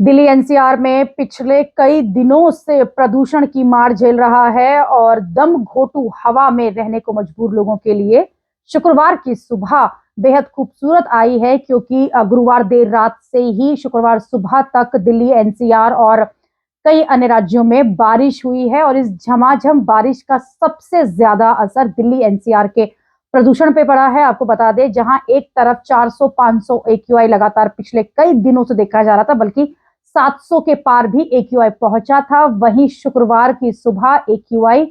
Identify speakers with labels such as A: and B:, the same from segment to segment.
A: Delhi NCR में पिछले कई दिनों से प्रदूषण की मार झेल रहा है और दम घोंटू हवा में रहने को मजबूर लोगों के लिए शुक्रवार की सुबह बेहद खूबसूरत आई है, क्योंकि गुरुवार देर रात से ही शुक्रवार सुबह तक दिल्ली एनसीआर और कई अन्य राज्यों में बारिश हुई है और इस झमाझम बारिश का सबसे ज्यादा असर दिल्ली एनसीआर के प्रदूषण पे पड़ा है। आपको बता दें, जहां एक तरफ 400-500 एक्यूआई लगातार पिछले कई दिनों से देखा जा रहा था, बल्कि 700 के पार भी एक्यूआई पहुंचा था, वहीं शुक्रवार की सुबह एक्यूआई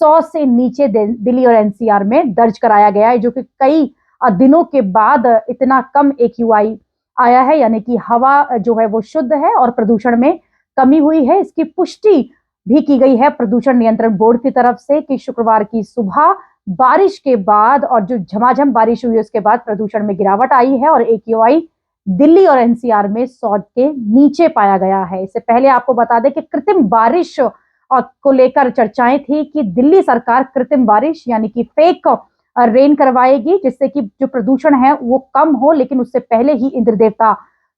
A: 100 से नीचे दिल्ली और एनसीआर में दर्ज कराया गया है, जो कि कई दिनों के बाद इतना कम एक्यूआई आया है। यानी कि हवा जो है वो शुद्ध है और प्रदूषण में कमी हुई है। इसकी पुष्टि भी की गई है प्रदूषण नियंत्रण बोर्ड की तरफ से कि शुक्रवार की सुबह बारिश के बाद और जो झमाझम बारिश हुई उसके बाद प्रदूषण में गिरावट आई है और एक्यूआई दिल्ली और एनसीआर में 100 के नीचे पाया गया है। इससे पहले आपको बता दें कि कृत्रिम बारिश को लेकर चर्चाएं थी कि दिल्ली सरकार कृत्रिम बारिश यानी कि फेक रेन करवाएगी, जिससे कि जो प्रदूषण है वो कम हो, लेकिन उससे पहले ही इंद्र देवता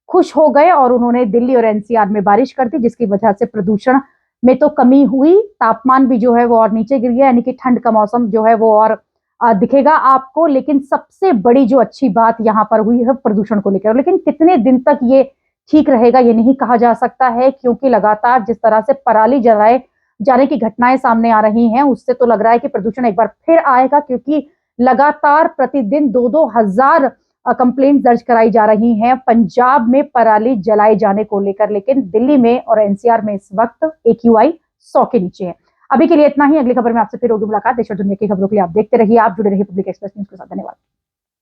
A: खुश हो गए और उन्होंने दिल्ली और एनसीआर में बारिश कर दी, जिसकी वजह से प्रदूषण में तो कमी हुई, तापमान भी जो है वो और नीचे गिर गया, यानी कि ठंड का मौसम जो है वो और दिखेगा आपको। लेकिन सबसे बड़ी जो अच्छी बात यहाँ पर हुई है प्रदूषण को लेकर, लेकिन कितने दिन तक ये ठीक रहेगा ये नहीं कहा जा सकता है, क्योंकि लगातार जिस तरह से पराली जलाए जाने की घटनाएं सामने आ रही हैं, उससे तो लग रहा है कि प्रदूषण एक बार फिर आएगा, क्योंकि लगातार प्रतिदिन 2-2 हजार कंप्लेंट दर्ज कराई जा रही हैं पंजाब में पराली जलाए जाने को लेकर। लेकिन दिल्ली में और एनसीआर में इस वक्त एक्यूआई 100 के नीचे है। अभी के लिए इतना ही। अगली खबर में आपसे फिर होगी मुलाकात। देश और दुनिया की खबरों के लिए आप देखते रहिए, आप जुड़े रहिए पब्लिक एक्सप्रेस न्यूज के साथ। धन्यवाद।